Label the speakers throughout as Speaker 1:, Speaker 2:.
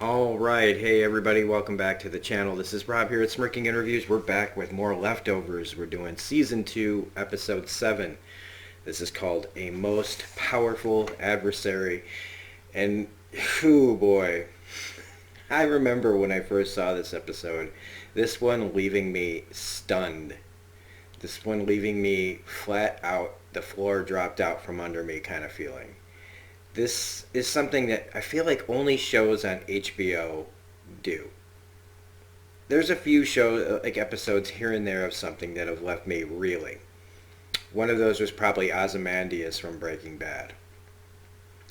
Speaker 1: All right, hey everybody, welcome back to the channel. This is Rob here at Smirking Interviews. We're back with more leftovers. We're doing season 2, episode 7. This is called A Most Powerful Adversary. And, whoo boy, I remember when I first saw this episode, this one leaving me stunned. This one leaving me flat out, the floor dropped out from under me kind of feeling. This is something that I feel like only shows on HBO do. There's a few shows, like episodes here and there of something that have left me reeling. One of those was probably Ozymandias from Breaking Bad.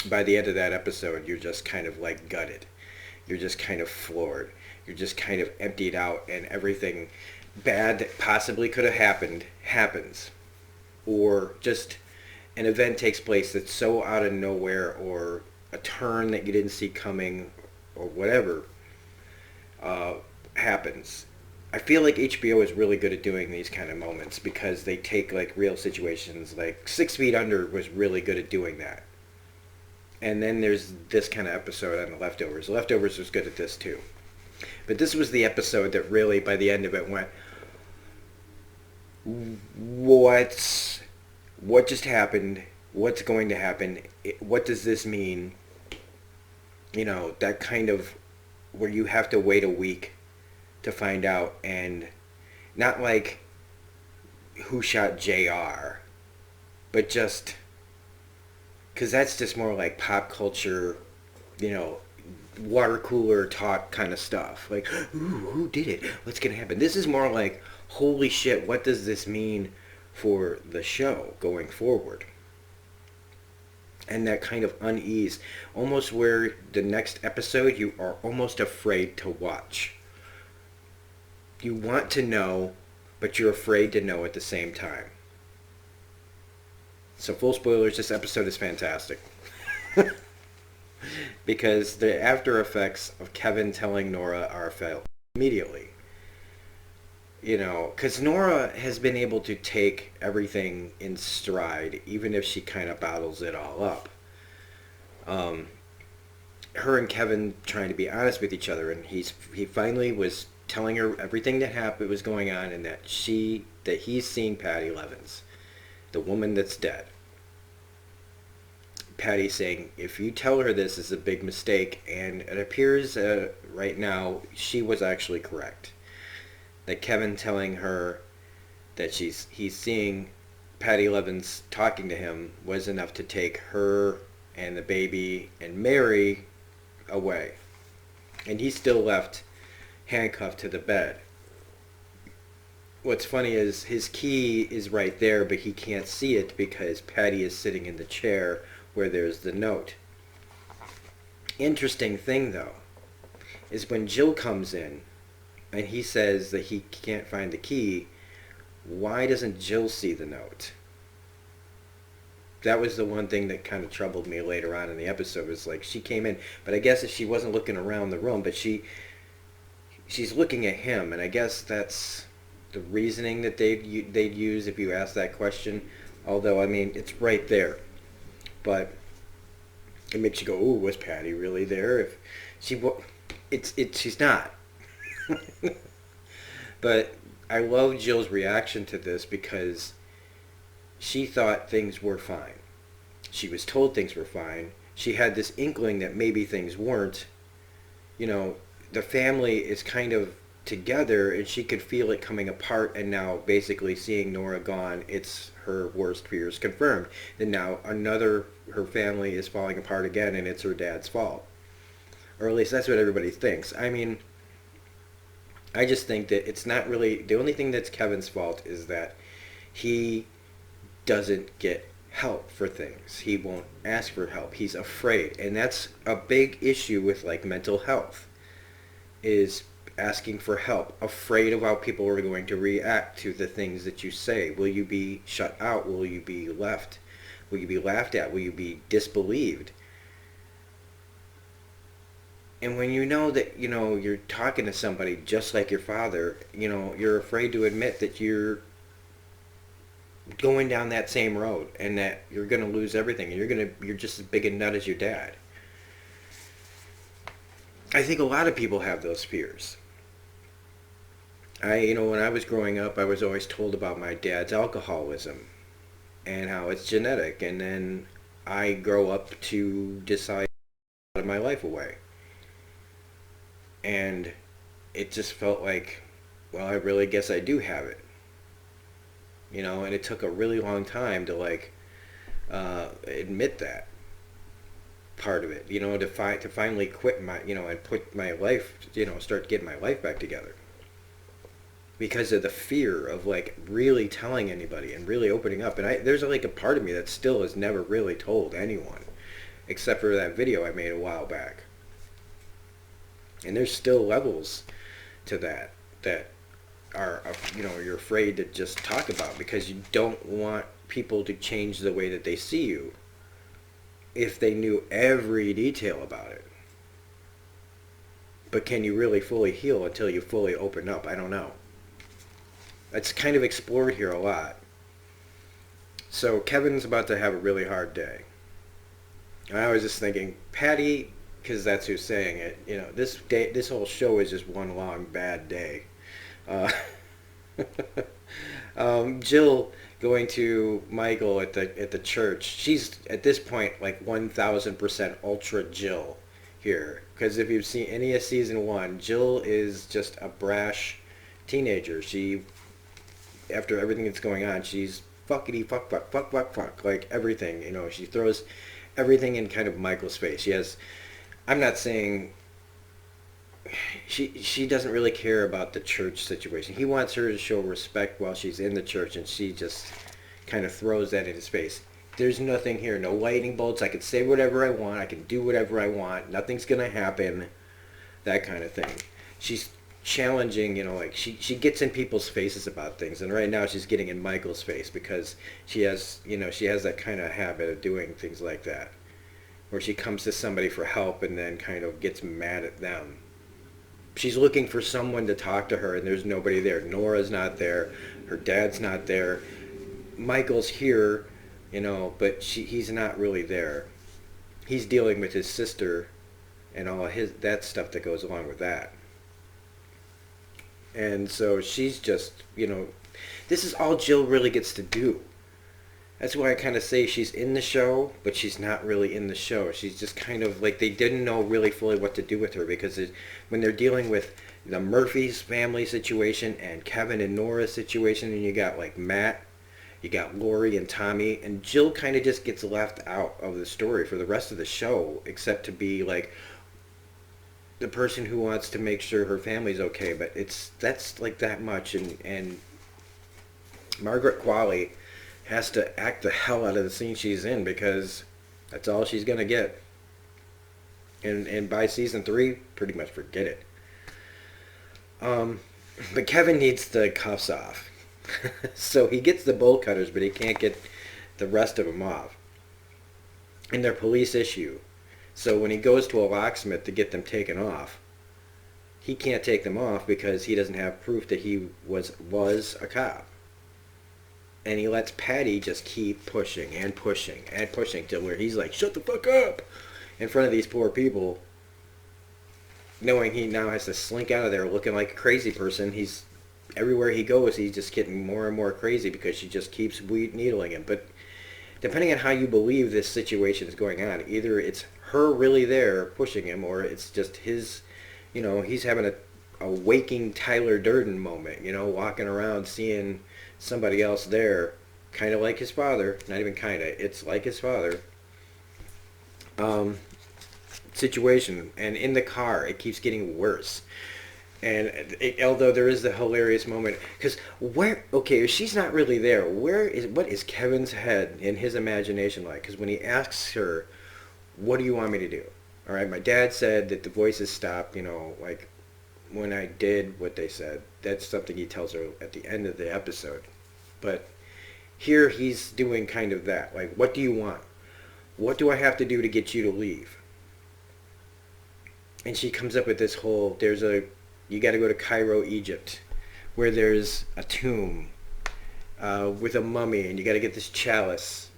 Speaker 1: By the end of that episode, you're just kind of like gutted. You're just kind of floored. You're just kind of emptied out, and everything bad that possibly could have happened happens. Or just an event takes place that's so out of nowhere, or a turn that you didn't see coming, or whatever happens. I feel like HBO is really good at doing these kind of moments because they take like real situations. Like 6 Feet Under was really good at doing that. And then there's this kind of episode on The Leftovers. The Leftovers was good at this too. But this was the episode that really, by the end of it, went, what just happened? What's going to happen? What does this mean? You know, that kind of where you have to wait a week to find out, and not like who shot JR, but just because that's just more like pop culture, you know, water cooler talk kind of stuff. Like, ooh, who did it? What's going to happen? This is more like, holy shit, what does this mean for the show going forward? And that kind of unease, almost where the next episode you are almost afraid to watch. You want to know, but you're afraid to know at the same time. So full spoilers, this episode is fantastic. Because the after effects of Kevin telling Nora are felt immediately. You know, because Nora has been able to take everything in stride, even if she kind of bottles it all up. Her and Kevin trying to be honest with each other, and he finally was telling her everything that happened was going on, and that he's seeing Patty Levins, the woman that's dead. Patty saying, if you tell her this is a big mistake, and it appears right now she was actually correct. That Kevin telling her that he's seeing Patty Levins talking to him was enough to take her and the baby and Mary away. And he's still left handcuffed to the bed. What's funny is his key is right there, but he can't see it because Patty is sitting in the chair where there's the note. Interesting thing, though, is when Jill comes in and he says that he can't find the key, why doesn't Jill see the note? That was the one thing that kind of troubled me later on in the episode. Was like, she came in, but I guess if she wasn't looking around the room, but she's looking at him, and I guess that's the reasoning that they'd use if you ask that question. Although, I mean, it's right there. But it makes you go, ooh, was Patty really there? If she's not. But I love Jill's reaction to this because she thought things were fine. She was told things were fine. She had this inkling that maybe things weren't. You know, the family is kind of together, and she could feel it coming apart, and now basically seeing Nora gone, it's her worst fears confirmed. And now her family is falling apart again, and it's her dad's fault. Or at least that's what everybody thinks. I mean, I just think that it's not really, the only thing that's Kevin's fault is that he doesn't get help for things. He won't ask for help. He's afraid. And that's a big issue with like mental health, is asking for help, afraid of how people are going to react to the things that you say. Will you be shut out? Will you be left? Will you be laughed at? Will you be disbelieved? And when you know that, you know, you're talking to somebody just like your father, you know, you're afraid to admit that you're going down that same road and that you're going to lose everything, and you're just as big a nut as your dad. I think a lot of people have those fears. When I was growing up, I was always told about my dad's alcoholism and how it's genetic, and then I grow up to decide out of my life away. And it just felt like, well, I really guess I do have it. And it took a really long time to admit that part of it, to finally quit and put my life, start getting my life back together. Because of the fear of really telling anybody and really opening up. And there's a part of me that still has never really told anyone, except for that video I made a while back. And there's still levels to that are, you're afraid to just talk about, because you don't want people to change the way that they see you if they knew every detail about it. But can you really fully heal until you fully open up? I don't know. It's kind of explored here a lot. So Kevin's about to have a really hard day. And I was just thinking, Patty, because that's who's saying it, this whole show is just one long bad day. Jill going to Michael at the church. She's at this point 1000% ultra Jill here, because if you've seen any of season 1, Jill is just a brash teenager. She, after everything that's going on, she's fuckity fuck everything. She throws everything in kind of Michael's face. I'm not saying she doesn't really care about the church situation. He wants her to show respect while she's in the church, and she just kind of throws that in his face. There's nothing here, no lightning bolts. I can say whatever I want. I can do whatever I want. Nothing's gonna happen. That kind of thing. She's challenging, she gets in people's faces about things, and right now she's getting in Michael's face because she has that kind of habit of doing things like that, where she comes to somebody for help and then kind of gets mad at them. She's looking for someone to talk to her, and there's nobody there. Nora's not there. Her dad's not there. Michael's here, but he's not really there. He's dealing with his sister and all that stuff that goes along with that. And so she's just, this is all Jill really gets to do. That's why I kind of say she's in the show, but she's not really in the show. She's just kind of they didn't know really fully what to do with her, because when they're dealing with the Murphy's family situation and Kevin and Nora's situation, and you got Matt, you got Lori and Tommy, and Jill kind of just gets left out of the story for the rest of the show, except to be the person who wants to make sure her family's okay. But that's that much, and Margaret Qualley has to act the hell out of the scene she's in, because that's all she's gonna get. And by season 3, pretty much forget it. But Kevin needs the cuffs off. So he gets the bolt cutters, but he can't get the rest of them off. And they're police issue. So when he goes to a locksmith to get them taken off, he can't take them off because he doesn't have proof that he was a cop. And he lets Patty just keep pushing and pushing and pushing till where he's like, shut the fuck up, in front of these poor people, knowing he now has to slink out of there looking like a crazy person. Everywhere he goes, he's just getting more and more crazy because she just keeps needling him. But depending on how you believe this situation is going on, either it's her really there pushing him, or it's just his, he's having a waking Tyler Durden moment, walking around seeing somebody else there, kind of like his father. Not even kind of, it's like his father. Situation. And in the car, it keeps getting worse. And although there is the hilarious moment, because if she's not really there, what is Kevin's head in his imagination like? Because when he asks her, what do you want me to do? All right, my dad said that the voices stopped, when I did what they said. That's something he tells her at the end of the episode. But here he's doing kind of that. What do you want? What do I have to do to get you to leave? And she comes up with this whole, you got to go to Cairo, Egypt, where there's a tomb with a mummy, and you got to get this chalice.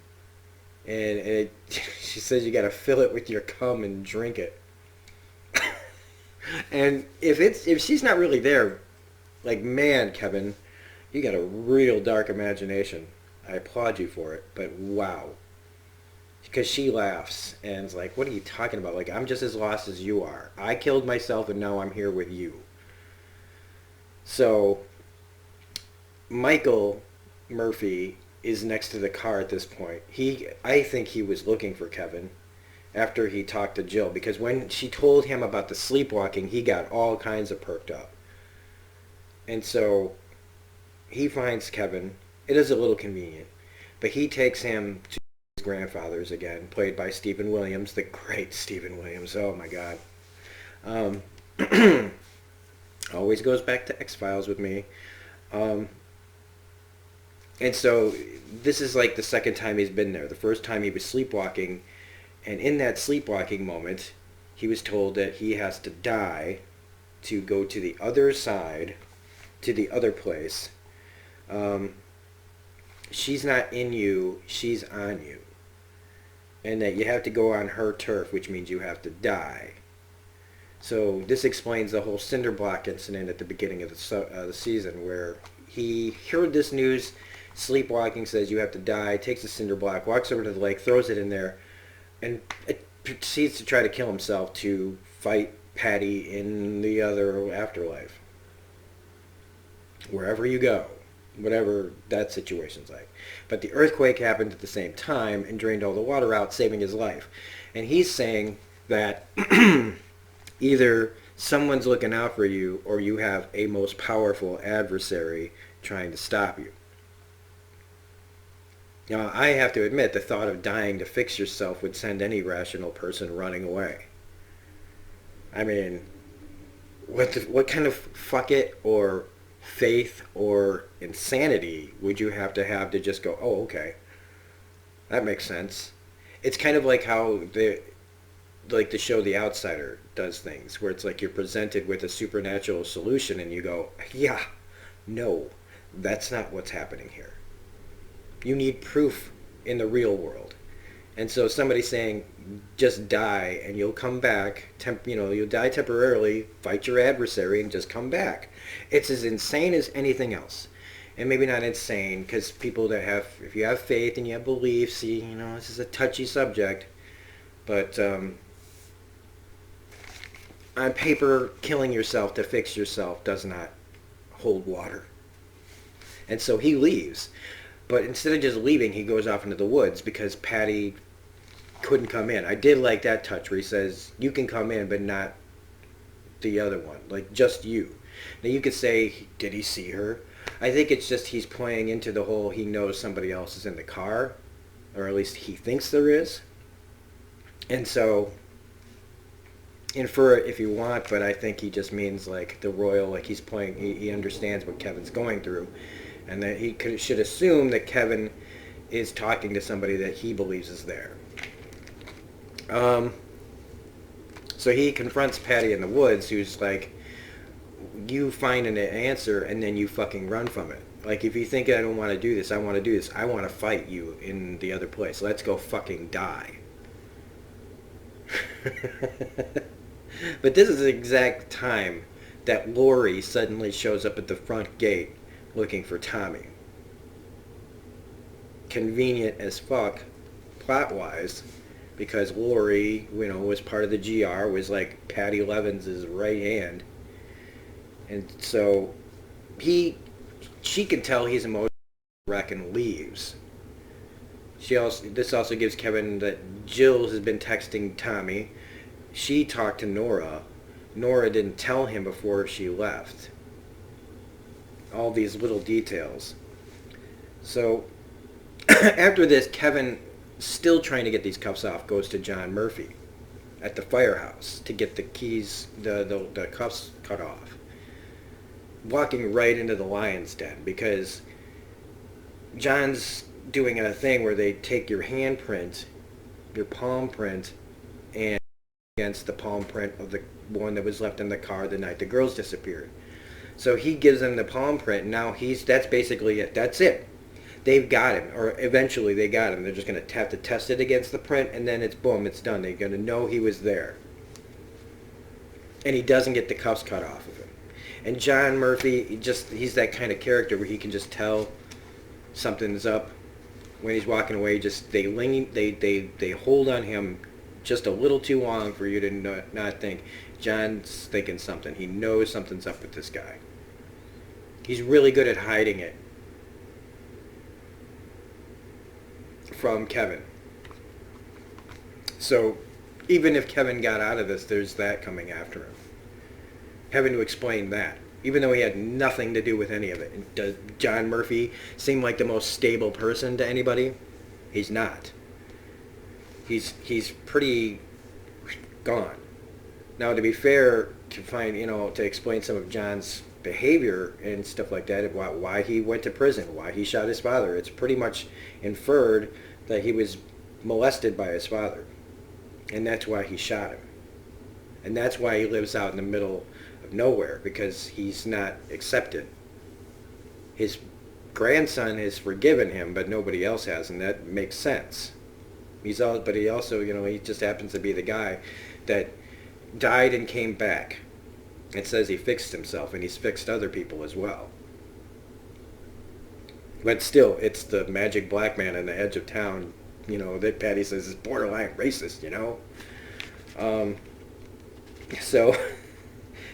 Speaker 1: And she says you got to fill it with your cum and drink it. And if she's not really there, like, man, Kevin, you got a real dark imagination. I applaud you for it, but wow. Because she laughs and is like, what are you talking about? Like, I'm just as lost as you are. I killed myself and now I'm here with you. So, Michael Murphy is next to the car at this point. I think he was looking for Kevin after he talked to Jill, because when she told him about the sleepwalking, he got all kinds of perked up. And so he finds Kevin. It is a little convenient, but he takes him to his grandfather's again, played by Stephen Williams, the great Stephen Williams. Oh my God. Always goes back to X-Files with me. And so this is like the second time he's been there. The first time he was sleepwalking, and in that sleepwalking moment, he was told that he has to die to go to the other side, to the other place. She's not in you, she's on you. And that you have to go on her turf, which means you have to die. So this explains the whole cinder block incident at the beginning of the season, where he heard this news, sleepwalking, says you have to die, takes a cinder block, walks over to the lake, throws it in there, and it proceeds to try to kill himself to fight Patty in the other afterlife. Wherever you go, whatever that situation's like. But the earthquake happened at the same time and drained all the water out, saving his life. And he's saying that either someone's looking out for you or you have a most powerful adversary trying to stop you. Now, I have to admit, the thought of dying to fix yourself would send any rational person running away. I mean, what kind of fuck it or faith or insanity would you have to just go, oh, okay, that makes sense? It's kind of like how the show The Outsider does things, where it's like you're presented with a supernatural solution and you go, yeah, no, that's not what's happening here. You need proof in the real world. And so somebody saying, just die and you'll come back, you'll die temporarily, fight your adversary and just come back. It's as insane as anything else. And maybe not insane, because people that have, if you have faith and you have beliefs, this is a touchy subject, but on paper, killing yourself to fix yourself does not hold water. And so he leaves. But instead of just leaving, he goes off into the woods because Patty couldn't come in. I did like that touch where he says, you can come in, but not the other one. Like, just you. Now, you could say, did he see her? I think it's just he's playing into the whole, he knows somebody else is in the car, or at least he thinks there is. And so, infer it if you want, but I think he just means, like, the royal, like he's playing, he understands what Kevin's going through. And that he should assume that Kevin is talking to somebody that he believes is there. So he confronts Patty in the woods, who's like, you find an answer and then you fucking run from it. Like, if you think I don't want to do this, I want to do this. I want to fight you in the other place. Let's go fucking die. But this is the exact time that Lori suddenly shows up at the front gate looking for Tommy. Convenient as fuck, plot-wise, because Lori, was part of the GR, was like Patty Levins's right hand. And so she can tell he's emotional wreck and leaves. This also gives Kevin that Jill has been texting Tommy. She talked to Nora. Nora didn't tell him before she left. All these little details. So after this, Kevin, still trying to get these cuffs off, goes to John Murphy at the firehouse to get the keys, the cuffs cut off. Walking right into the lion's den, because John's doing a thing where they take your handprint, your palm print, and against the palm print of the one that was left in the car the night the girls disappeared. So he gives them the palm print, and now that's basically it. That's it. They've got him, or eventually they got him. They're just going to have to test it against the print, and then it's boom, it's done. They're going to know he was there. and he doesn't get the cuffs cut off of him. And John Murphy, he's that kind of character where he can just tell something's up when he's walking away. Just they hold on him just a little too long for you to not think John's thinking something. He knows something's up with this guy. He's really good at hiding it from Kevin. So even if Kevin got out of this, there's that coming after him. Having to explain that, even though he had nothing to do with any of it. And does John Murphy seem like the most stable person to anybody? He's not. He's pretty gone. Now, to be fair, to explain some of John's behavior and stuff like that, why he went to prison, why he shot his father, it's pretty much inferred that he was molested by his father. And that's why he shot him. And that's why he lives out in the middle of nowhere, because he's not accepted. His grandson has forgiven him, but nobody else has, and that makes sense. But he also, he just happens to be the guy that died and came back. It says he fixed himself, and he's fixed other people as well. But still, it's the magic black man on the edge of town, that Patty says is borderline racist, So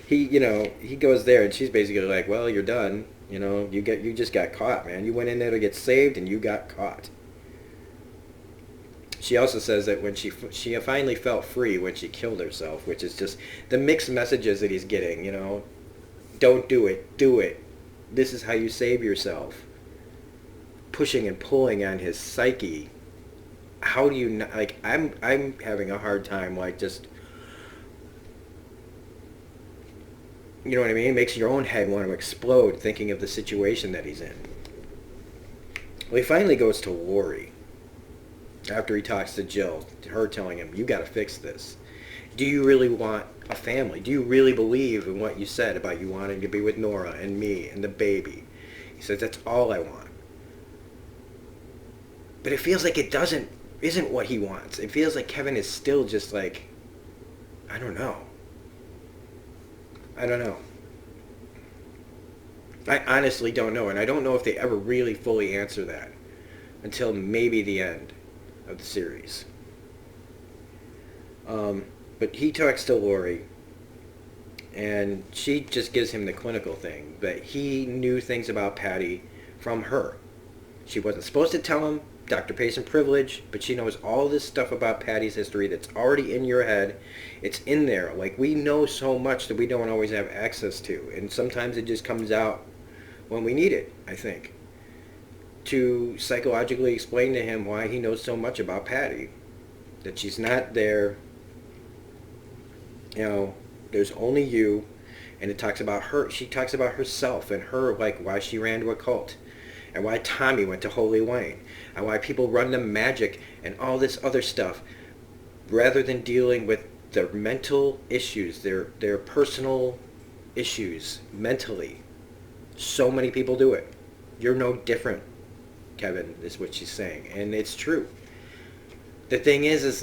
Speaker 1: he goes there, and she's basically like, well, you're done. You just got caught, man. You went in there to get saved, and you got caught. She also says that when she finally felt free when she killed herself, which is just the mixed messages that he's getting, Don't do it. Do it. This is how you save yourself. Pushing and pulling on his psyche. How do you not, I'm having a hard time, just, you know what I mean? It makes your own head want to explode thinking of the situation that he's in. Well, he finally goes to Lori after he talks to Jill, her telling him, you got to fix this. Do you really want a family? Do you really believe in what you said about you wanting to be with Nora and me and the baby? He says, that's all I want. But it feels like it isn't what he wants. It feels like Kevin is still just I don't know. I honestly don't know, and I don't know if they ever really fully answer that until maybe the end of the series. But he talks to Lori, and she just gives him the clinical thing, that he knew things about Patty from her. She wasn't supposed to tell him, Dr. Payson privilege, but she knows all this stuff about Patty's history that's already in your head. It's in there. We know so much that we don't always have access to, and sometimes it just comes out when we need it, I think, to psychologically explain to him why he knows so much about Patty, that she's not there, there's only you, and it talks about her. She talks about herself and her, why she ran to a cult, and why Tommy went to Holy Wayne, and why people run to magic and all this other stuff, rather than dealing with their mental issues, their personal issues mentally. So many people do it. You're no different, Kevin, is what she's saying, and it's true. The thing is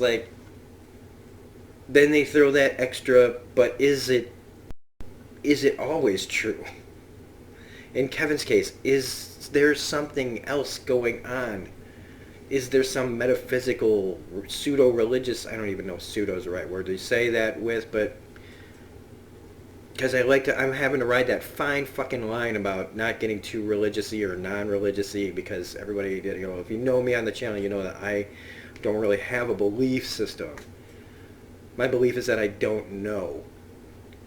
Speaker 1: then they throw that extra, but is it always true? In Kevin's case, is there something else going on? Is there some metaphysical, pseudo-religious, I don't even know if pseudo is the right word to say that with, but because I'm having to ride that fine fucking line about not getting too religious-y or non-religious-y, because everybody, if you know me on the channel, you know that I don't really have a belief system. My belief is that I don't know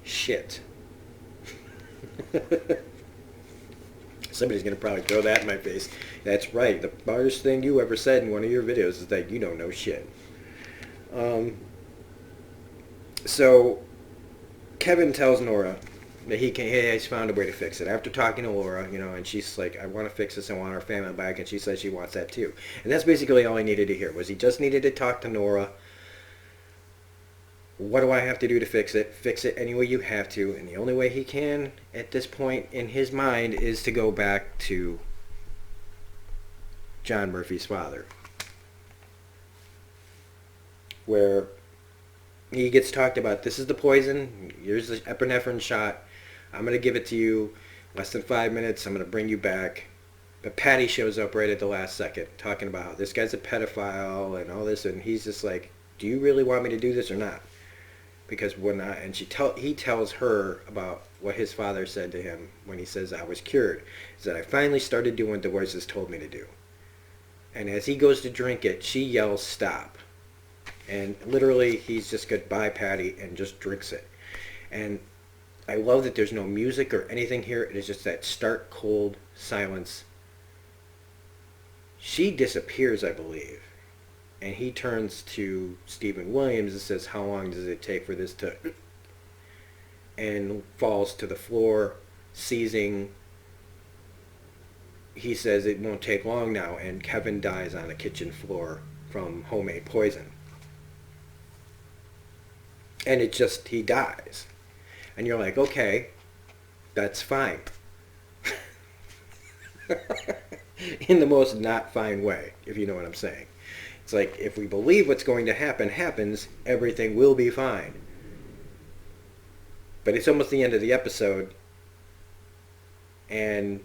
Speaker 1: shit. Somebody's going to probably throw that in my face. That's right. The smartest thing you ever said in one of your videos is that you don't know shit. So Kevin tells Nora that he's found a way to fix it. After talking to Laura, and she's like, I want to fix this. I want our family back. And she says she wants that too. And that's basically all he needed to hear, was he just needed to talk to Nora. What do I have to do to fix it? Fix it any way you have to. And the only way he can, at this point in his mind, is to go back to John Murphy's father. Where he gets talked about. This is the poison. Here's the epinephrine shot. I'm going to give it to you. Less than 5 minutes. I'm going to bring you back. But Patty shows up right at the last second, talking about how this guy's a pedophile and all this, and he's just like, "Do you really want me to do this or not?" Because when I and he tells her about what his father said to him when he says I was cured, is that I finally started doing what the voices told me to do. And as he goes to drink it, she yells, "Stop!" And literally, he's just goodbye, Patty, and just drinks it. And I love that there's no music or anything here. It is just that stark, cold silence. She disappears, I believe. And he turns to Stephen Williams and says, "How long does it take for this to..." And falls to the floor, seizing. He says it won't take long now, and Kevin dies on a kitchen floor from homemade poison. And it just, he dies. And you're like, okay, that's fine. In the most not fine way, if you know what I'm saying. It's like, if we believe what's going to happen happens, everything will be fine. But it's almost the end of the episode, and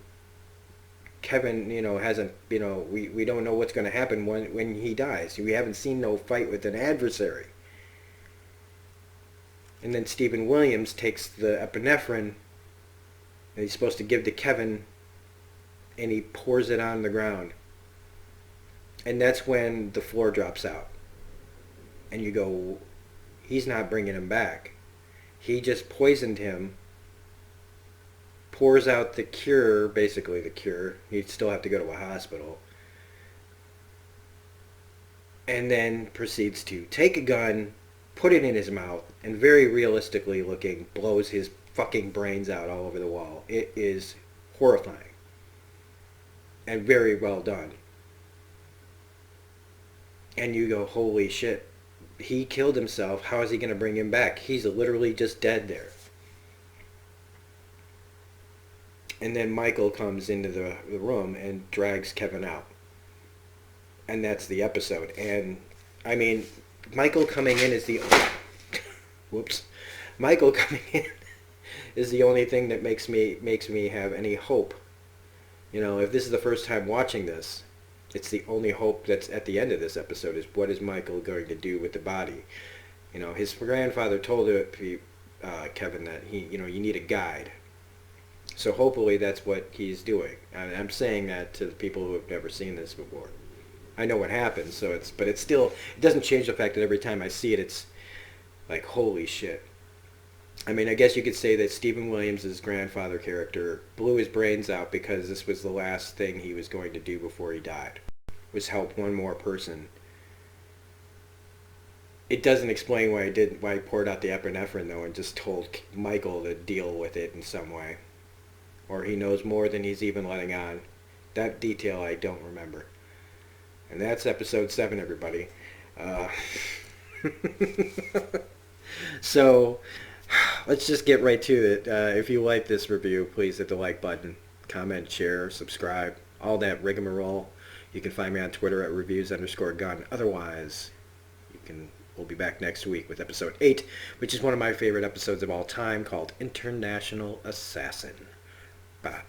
Speaker 1: Kevin, hasn't, we don't know what's going to happen when he dies. We haven't seen no fight with an adversary. And then Stephen Williams takes the epinephrine that he's supposed to give to Kevin, and he pours it on the ground. And that's when the floor drops out. And you go, he's not bringing him back. He just poisoned him, pours out the cure, basically the cure. He'd still have to go to a hospital. And then proceeds to take a gun, put it in his mouth, and very realistically looking, blows his fucking brains out all over the wall. It is horrifying. And very well done. And you go, holy shit. He killed himself. How is he going to bring him back? He's literally just dead there. And then Michael comes into the room and drags Kevin out. And that's the episode. And, I mean, Michael coming in is the... Whoops. Michael coming in is the only thing that makes me have any hope. If this is the first time watching this, it's the only hope that's at the end of this episode is what is Michael going to do with the body. His grandfather told Kevin that you need a guide. So hopefully that's what he's doing. And I'm saying that to the people who have never seen this before. I know what happens, but it doesn't change the fact that every time I see it, it's like, holy shit. I mean, I guess you could say that Stephen Williams' grandfather character blew his brains out because this was the last thing he was going to do before he died, was help one more person. It doesn't explain why he poured out the epinephrine, though, and just told Michael to deal with it in some way. Or he knows more than he's even letting on. That detail I don't remember. And that's episode 7, everybody. So... let's just get right to it. If you like this review, please hit the like button, comment, share, subscribe, all that rigmarole. You can find me on Twitter at reviews_gun. Otherwise, we'll be back next week with episode 8, which is one of my favorite episodes of all time, called International Assassin. Bye.